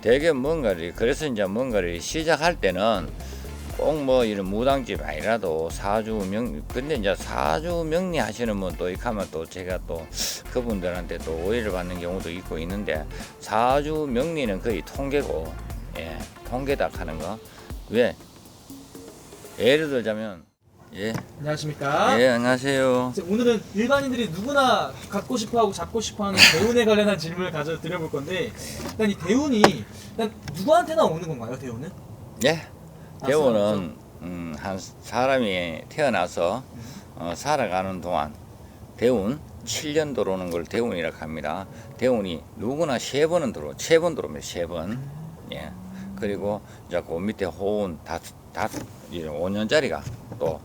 되게 뭔가를, 그래서 이제 뭔가를 시작할 때는 꼭 뭐 이런 무당집 아니라도 근데 이제 사주 명리 하시는 분 또 이렇게 하면 또 제가 또 그분들한테 또 오해를 받는 경우도 있고 있는데, 사주 명리는 거의 통계고, 예, 통계다 하는 거. 왜? 예를 들자면, 예, 안녕하십니까? 예, 안녕하세요. 오늘은 일반인들이 누구나 갖고 싶어하고 잡고 싶어하는 대운에 관련한 질문을 가져 드려볼 건데, 일단 이 대운이 일단 누구한테나 오는 건가요? 대운은? 예, 대운은 한 사람이 태어나서 살아가는 동안 대운 7년 들어오는 걸 대운이라고 합니다. 대운이 누구나 세 번 들어옵니다. 3번. 예. 그리고 이제 그 밑에 호운 이제 5년짜리가 또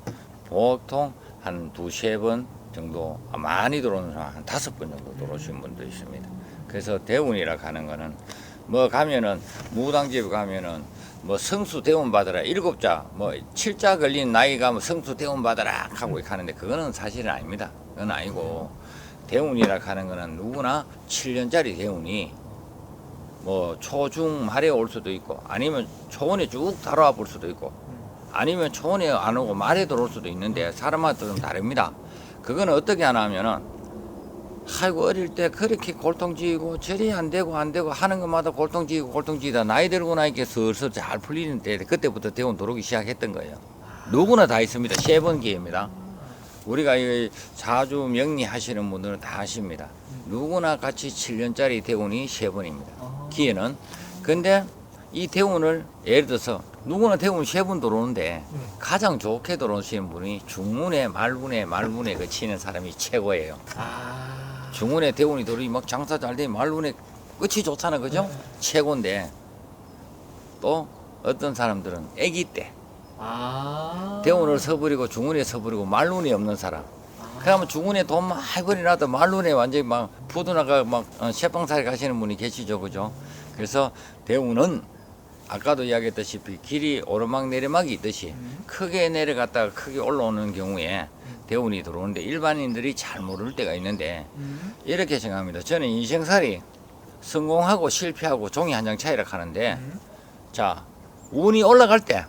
보통 한 2-3번 정도, 많이 들어오는 사람 한 5번 정도 들어오시는 분도 있습니다. 그래서 대운이라고 하는 거는 뭐 가면은 무당집 가면은 뭐 성수 대운 받아라 7자 뭐 7자 걸린 나이가 뭐 성수 대운 받아라 하고 하는데, 그거는 사실은 아닙니다. 그건 아니고, 대운이라고 하는 거는 누구나 7년짜리 대운이 뭐 초중 말에 올 수도 있고, 아니면 초원에 쭉 달아와 볼 수도 있고, 아니면 초원에 안 오고 말에 들어올 수도 있는데, 사람마다 좀 다릅니다. 그거는 어떻게 하나 하면은, 아이고 어릴 때 그렇게 골통지고 저리 안 되고 하는 것마다 골통지다 나이 들고 나니까 슬슬 잘 풀리는 때, 그때부터 대운 들어오기 시작했던 거예요. 누구나 다 있습니다. 3번 기회입니다. 우리가 이 사주 명리 하시는 분들은 다 아십니다. 누구나 같이 7년짜리 대운이 3번입니다. 기회는. 근데 이 대운을 예를 들어서 누구나 대운 3번 들어오는데 가장 좋게 들어오시는 분이 중운에 말운에 그 치는 사람이 최고예요. 중운에 대운이 들어오니 막 장사 잘 되면 말운에 끝이 좋잖아, 그죠? 최고인데, 또 어떤 사람들은 아기 때 대운을 서버리고 중운에 서버리고 말운이 없는 사람, 그러면 중운에 돈 많이 벌이나도 말운에 완전히 막 부도나가 막 쇠빵살이 가시는 분이 계시죠, 그죠? 그래서 대운은 아까도 이야기했다시피 길이 오르막 내리막이 있듯이 크게 내려갔다가 크게 올라오는 경우에 대운이 들어오는데, 일반인들이 잘 모를 때가 있는데 이렇게 생각합니다. 저는 인생살이 성공하고 실패하고 종이 한 장 차이라 하는데, 자, 운이 올라갈 때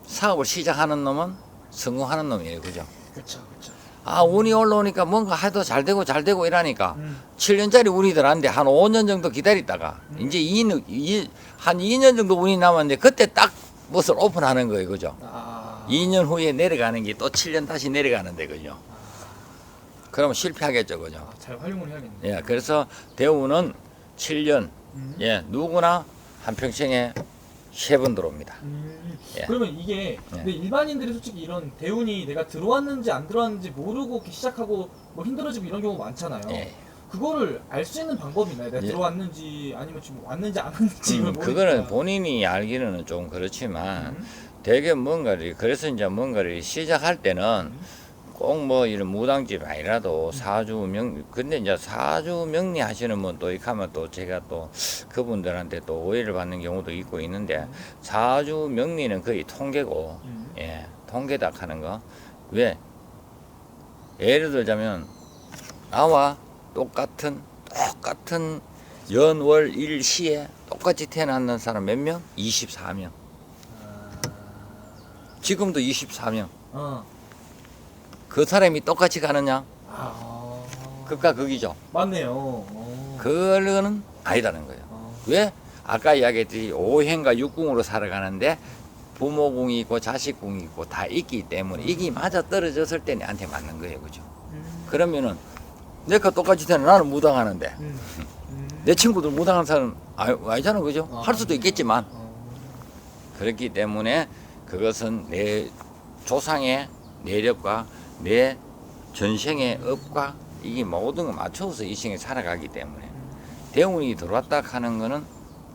사업을 시작하는 놈은 성공하는 놈이에요, 그죠? 그렇죠. 운이 올라오니까 뭔가 해도 잘 되고 이러니까 7년짜리 운이 들어왔는데 한 5년 정도 기다리다가 이제 한 2년 정도 운이 남았는데, 그때 딱 뭣을 오픈하는 거예요, 그죠? 2년 후에 내려가는 게 또 7년 다시 내려가는데, 그죠? 그러면 실패하겠죠, 그죠? 잘 활용을 해야겠네요. 예, 그래서 대운은 7년, 예, 누구나 한평생에 3번 들어옵니다. 예. 그러면 이게 근데 일반인들이 솔직히 이런 대운이 내가 들어왔는지 안 들어왔는지 모르고 이렇게 시작하고 뭐 힘들어지고 이런 경우 많잖아요. 예. 그거를 알 수 있는 방법이 있나요? 내가 들어왔는지 아니면 지금 왔는지 안 왔는지 이걸 그거는 모르니까. 본인이 알기는 좀 그렇지만 되게 뭔가를, 그래서 이제 뭔가를 시작할 때는 꼭 뭐 이런 무당집 아니라도 근데 이제 사주 명리 하시는 분 또 이렇게 하면 또 제가 또 그분들한테 또 오해를 받는 경우도 있고 있는데, 사주 명리는 거의 통계고, 예, 통계다 하는 거. 왜? 예를 들자면 나와 똑같은 연월 일시에 똑같이 태어났는 사람 몇 명? 24명. 지금도 24명. 그 사람이 똑같이 가느냐? 극과 극이죠. 맞네요. 그거는 아니라는 거예요. 왜? 아까 이야기했듯이 5행과 6궁으로 살아가는데 부모궁이 있고 자식궁이 있고 다 있기 때문에 이게 맞아 떨어졌을 때 내한테 맞는 거예요, 그죠? 그러면은 내가 똑같이 태어나 나는 무당하는데 내 친구들 무당하는 사람 아니잖아, 그죠? 할 수도 있겠지만, 그렇기 때문에 그것은 내 조상의 내력과 내 전생의 업과 이게 모든 걸 맞춰서 이 생에 살아가기 때문에 대운이 들어왔다 하는 거는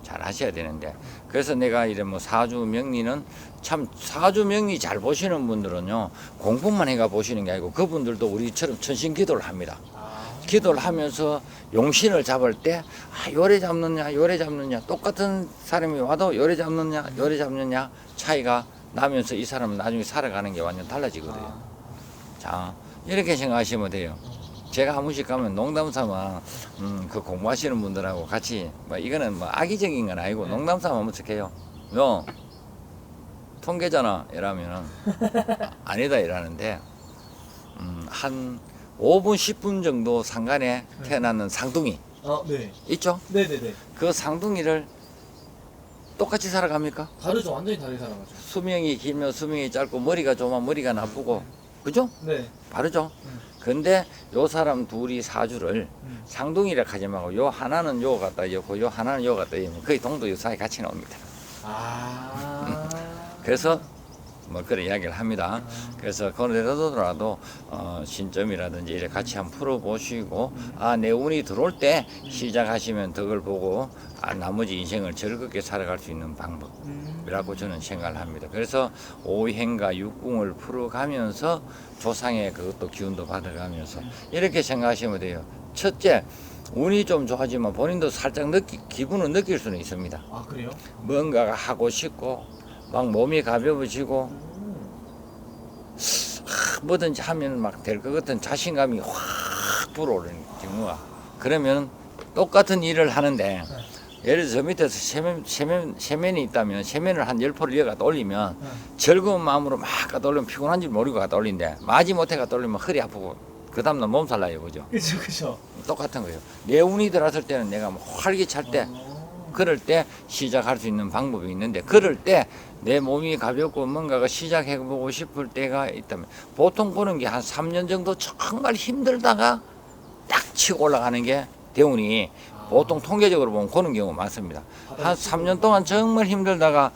잘 하셔야 되는데, 그래서 내가 이런 뭐 사주 명리는 참, 사주 명리 잘 보시는 분들은요 공부만 해가 보시는 게 아니고 그분들도 우리처럼 천신 기도를 합니다. 기도를 하면서 용신을 잡을 때 요래 잡느냐 똑같은 사람이 와도 요래 잡느냐 차이가 나면서 이 사람은 나중에 살아가는 게 완전 달라지거든요. 자, 이렇게 생각하시면 돼요. 제가 한 번씩 가면 농담 삼아 그 공부하시는 분들하고 같이 뭐 이거는 뭐 악의적인 건 아니고 농담 삼아 한번 해요. 요 통계잖아 이러면은 아니다 이러는데 한 5분 10분 정도 상간에 태어나는 상둥이 네. 있죠? 네네네. 그 상둥이를 똑같이 살아갑니까? 다르죠. 완전히 다르게 살아가죠. 수명이 길면 수명이 짧고 머리가 좁으면 머리가 나쁘고 그죠? 네. 다르죠? 근데 요 사람 둘이 사주를 상둥이라 하지 말고 요 하나는 요 갖다 엮고 요 하나는 요 갖다 엮으면 거의 동도유사히 같이 나옵니다. 그래서 뭐 그런 이야기를 합니다. 그래서 그러더라도 신점이라든지 이렇게 같이 한번 풀어보시고 내 운이 들어올 때 시작하시면 덕을 보고 나머지 인생을 즐겁게 살아갈 수 있는 방법이라고 저는 생각을 합니다. 그래서 오행과 육궁을 풀어가면서 조상의 그것도 기운도 받아가면서 이렇게 생각하시면 돼요. 첫째, 운이 좀 좋아지면 본인도 살짝 기분을 느낄 수는 있습니다. 아 그래요? 뭔가가 하고 싶고 막 몸이 가벼워지고 뭐든지 하면 막 될 것 같은 자신감이 확 불어오르는 경우가 그러면 똑같은 일을 하는데 예를 들어 저 밑에서 세면이 있다면 세면을 한 10포를 이어 갖다 올리면 즐거운 마음으로 막 갖다 올리면 피곤한 줄 모르고 갖다 올린데 마지 못해 갖다 올리면 허리 아프고 그 다음날 몸살 나요. 그죠? 그죠. 똑같은 거예요. 내 운이 들어왔을 때는 내가 뭐 활기찰 때 그럴 때 시작할 수 있는 방법이 있는데 그럴 때 내 몸이 가볍고 뭔가가 시작해보고 싶을 때가 있다면 보통 보는 게 한 3년 정도 정말 힘들다가 딱 치고 올라가는 게 대운이 보통 통계적으로 보면 그런 경우가 많습니다. 한 3년 동안 정말 힘들다가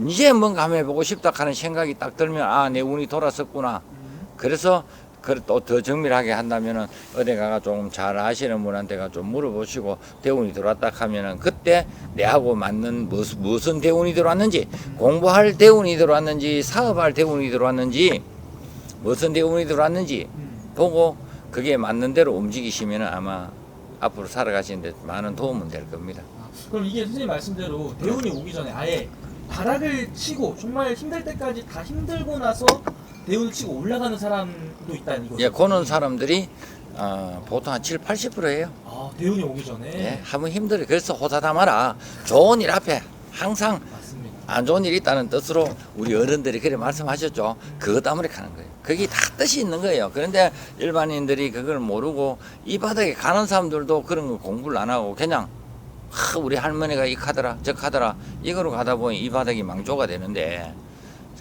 이제 뭔가 한번 해보고 싶다 하는 생각이 딱 들면 내 운이 돌아섰구나. 그래서 또 더 정밀하게 한다면은 어디 가가 좀 잘 아시는 분한테가 좀 물어보시고 대운이 들어왔다 하면은 그때 내하고 맞는 무슨 대운이 들어왔는지 공부할 대운이 들어왔는지 사업할 대운이 들어왔는지 무슨 대운이 들어왔는지 보고 그게 맞는 대로 움직이시면은 아마 앞으로 살아가시는데 많은 도움은 될 겁니다. 그럼 이게 선생님 말씀대로 대운이 오기 전에 아예 바닥을 치고 정말 힘들 때까지 다 힘들고 나서 대운을 치고 올라가는 사람도 있다는 이거죠? 예, 그런 사람들이 보통 한 7, 80%예요. 대운이 오기 전에? 예, 한번 힘들어. 그래서 호사다 마라. 좋은 일 앞에 항상 맞습니다. 안 좋은 일이 있다는 뜻으로 우리 어른들이 그렇게 말씀하셨죠. 그것 때문에 가는 거예요. 그게 다 뜻이 있는 거예요. 그런데 일반인들이 그걸 모르고 이 바닥에 가는 사람들도 그런 거 공부를 안 하고 그냥 우리 할머니가 이 카더라 저 카더라 이거로 가다 보니 이 바닥이 망조가 되는데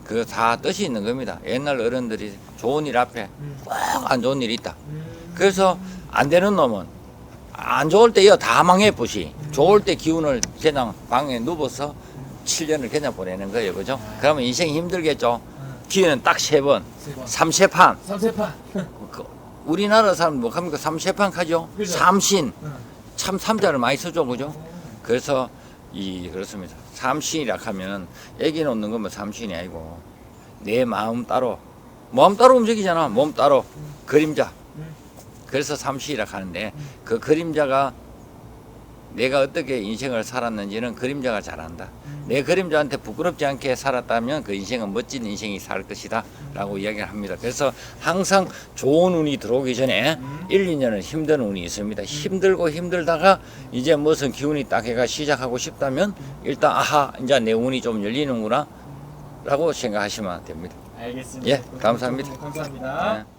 그 다 뜻이 있는 겁니다. 옛날 어른들이 좋은 일 앞에 꼭 안 좋은 일이 있다. 그래서 안 되는 놈은 안 좋을 때 이거 다 망해보시. 좋을 때 기운을 그냥 방에 누워서 7년을 그냥 보내는 거예요. 그죠? 그러면 인생이 힘들겠죠. 기회는 딱 3번. 3세판. 3세판. 우리나라 사람 뭐 합니까? 3세판 하죠. 그죠? 삼신. 참 삼자를 많이 쓰죠. 그죠? 그래서 그렇습니다. 삼신이라 하면 애기 놓는 거면 삼신이 아니고 내 마음 따로 움직이잖아. 몸 따로 그림자. 그래서 삼신이라 하는데 그 그림자가 내가 어떻게 인생을 살았는지는 그림자가 잘 안다. 내 그림자한테 부끄럽지 않게 살았다면 그 인생은 멋진 인생이 살 것이다 라고 이야기를 합니다. 그래서 항상 좋은 운이 들어오기 전에 1, 2년은 힘든 운이 있습니다. 힘들고 힘들다가 이제 무슨 기운이 딱 해가 시작하고 싶다면 일단 이제 내 운이 좀 열리는구나 라고 생각하시면 됩니다. 알겠습니다. 예, 감사합니다. 감사합니다. 네.